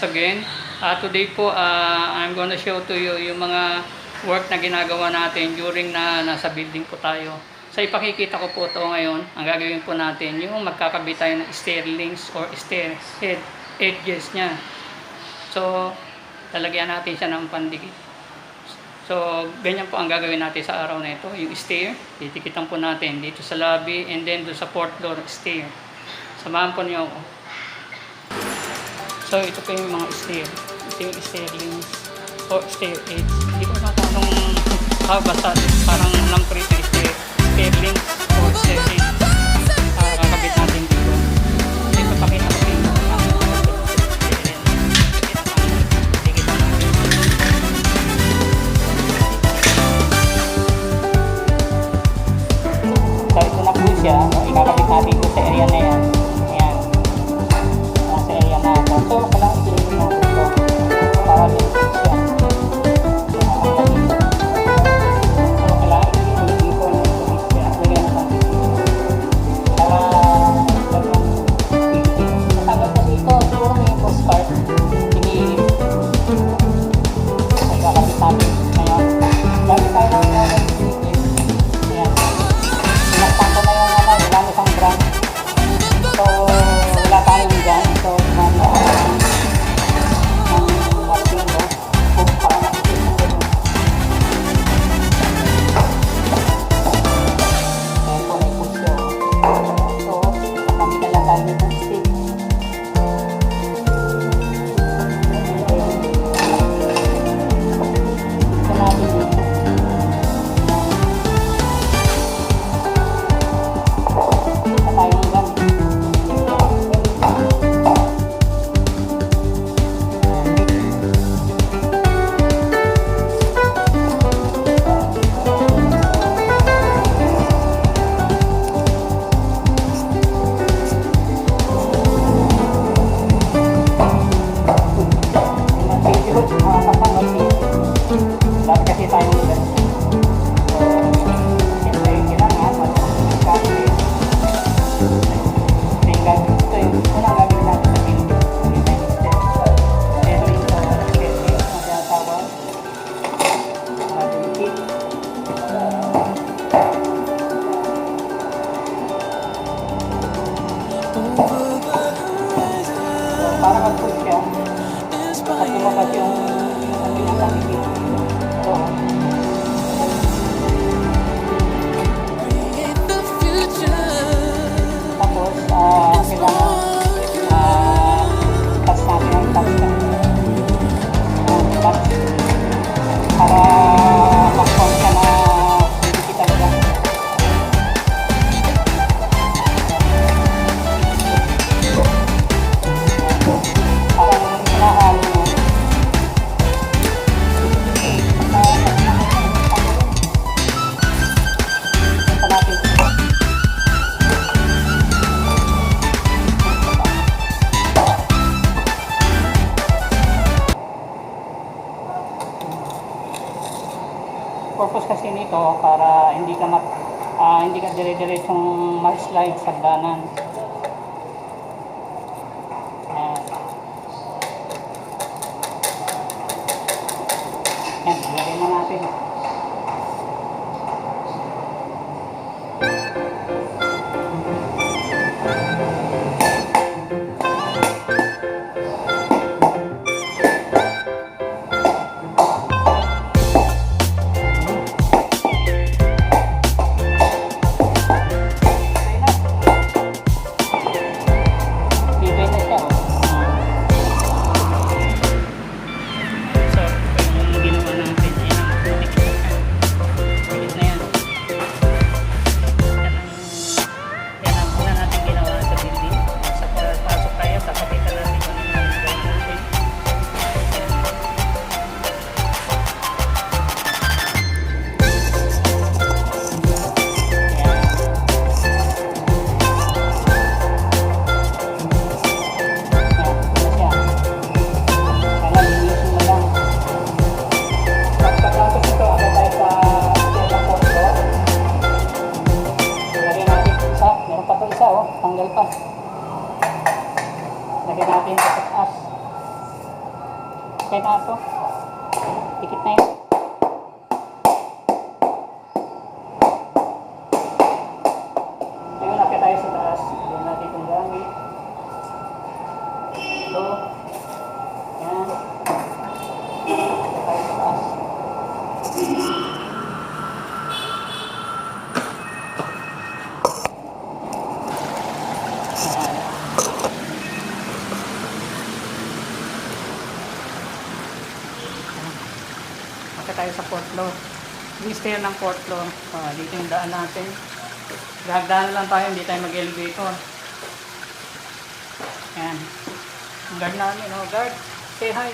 once again. Today po, I'm gonna show to you yung mga work na ginagawa natin during na nasa building po tayo. So ipakikita ko po ito ngayon. Ang gagawin po natin, yung magkakabit tayo ng stair links or stair head edges niya. So, lalagyan natin siya ng pandikit. So, ganyan po ang gagawin natin sa araw na ito. Yung stair, titikitan po natin dito sa lobby and then doon sa fourth floor stair. Samahan po niyo ako. So, ito po yung mga stair. Ito yung stair links o stair edge. Hindi ko alam kung anong basta parang lang po ito stair links o stair edge. Kakabit natin dito. Hindi ko pakita ko yung so, ito na po siya. Ikakabit natin ito sa area na yan. Ayan. Nasa area na ito. So, kailangan i-clean natin ito. Para limpid siya. So, kailangan i-clean dito na ito siya. Lagyan natin dito. Para lagyan dito. Natanggal na dito. Siguro may postcard. Ikakabit natin. Ngayon. Lagi tayo ng so, wala tayong dyan. So, ng martilyo kung para nakikita mo rin. Ayan po, may pusyo. So, kami na lang tayo ng stick. Ito natin dito. Dapat kasi tayo ulit. So, siyempre kailangan mag-calculate. Ito yung unang gagawin natin sa building. Ito yung stepping sa staircase na tinatawag. Natin so, para mag-push siya, at lumabas yung pinakakikita. So, tapos, kailangan touch natin ang touch na touch para mag-form siya na hindi kita talaga. Parang hinahalo mo. Purpose kasi nito para hindi ka dire-diretsong mag-slide sa hagdanan. Yan, lagyan na natin. So, yung ginawa natin ay Okay na ito. Dikit na yun. Ngayon, nakita tayo sa taas. Doon natin itong gamit. Ito. Yan. Nakita tayo sa taas. Nakita tayo sa 4th floor. Yung stair ng 4th floor. Dito yung daan natin. Gagdaan lang tayo, hindi tayo mag-elevator. Yan. Ang guard namin, oh, guard. Say hi.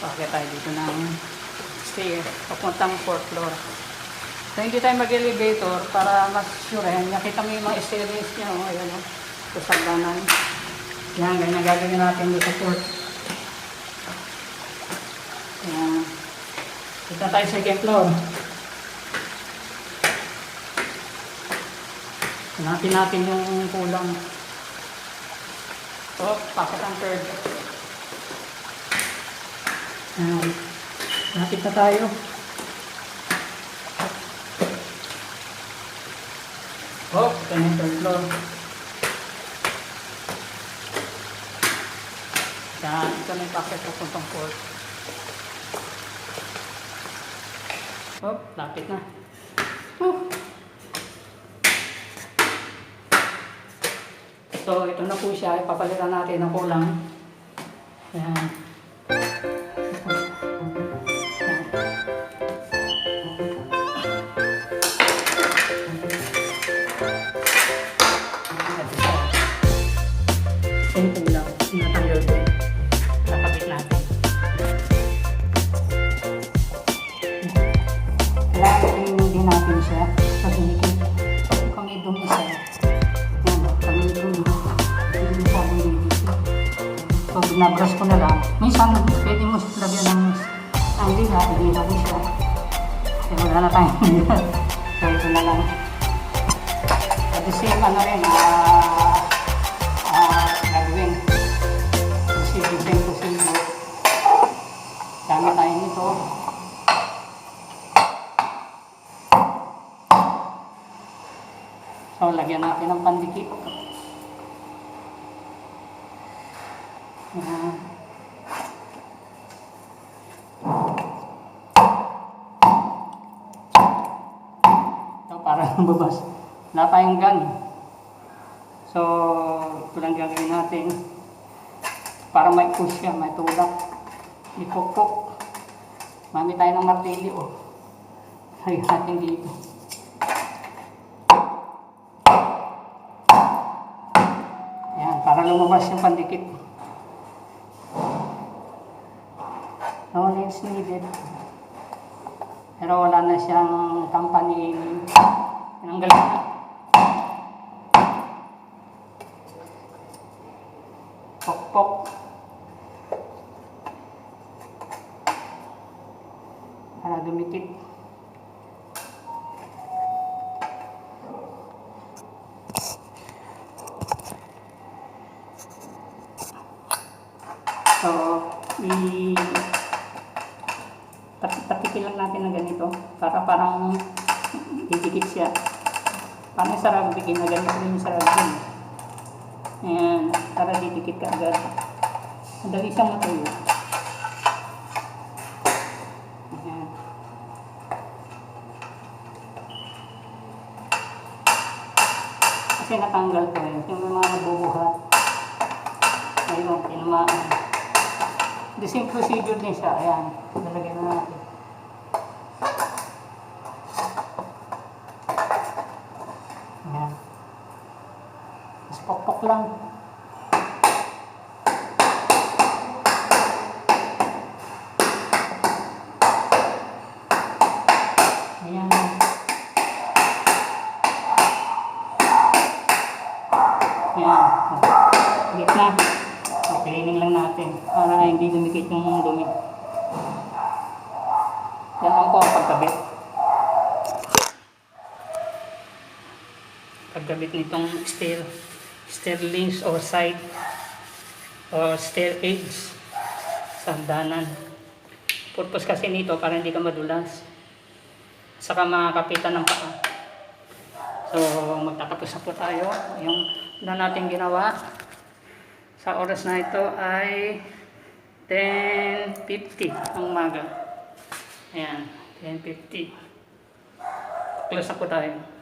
Pakita tayo dito ng stair. Papuntang 4th floor. So, hindi tayo mag-elevator para mas sure. Nakita mo yung mga stairways niya, oh, ayan, oh. Ito sa ganan. Yan, ganyan gagawin natin dito sa 4th. Yan. Dito tayo sa 2nd floor. Hanapin natin yung kulang. Oh, pasok ang 3rd. Yan. Hanapit na tayo. Oh, ito na yung 3rd floor. Yan, ito na yung packet papuntang 4th. Oh, lapit na. So, ito na po siya. Ipapalitan natin ng kulang. Yan. Ito yung kulang. Tinatanggal ko. Nakabit natin. Kailangan din natin siya. Pag may dumi siya. Yan. Pag may dumi. Hindi siya dito. So, binabras ko na lang. Minsan, pwede mo lagyan ng liha. Liha ko siya. Kaya wala na tayong liha. So, ito na lang. At the same, rin, gagawin. Same procedure. Dami tayo nito. So, lagyan natin ng pandikit. Yan. Ito, parang babas. Wala tayong gun. So, ito lang gagawin natin. Para may push siya, may tulak. Ipok-pok. Mami tayo ng martilyo. Oh. Lagyan natin dito. Ayan, para lumabas yung pandikit. No nails needed. Pero wala na siyang company. Tinanggal na. Pok-pok. Para dumikit. So, patikin lang natin na ganito para parang didikit siya. Paano sa rugby na ganito rin sa rugby. Ayan, para didikit ka agad. Madali siyang matuyo. Ayan. Kasi natanggal ko yun. Yung mga nabubuhat. Ayun, tinamaan. The same procedure din siya. Ayan, nalagyan na natin. Ayan. Mas pok-pok lang. Ayan. Ayan. Gitna. Cleaning lang natin para hindi dumikit yung dumi. Yan lang po ang pagkabit. Pagkabit nitong stair links or side or stair edge sa hagdanan. Purpose kasi nito para hindi ka madulas. Saka makakapitan ng paa. So, magtatapos na po tayo. Yung na natin ginawa sa oras na ito ay 10:50 ang umaga. Ayan, 10:50. Close na po tayo.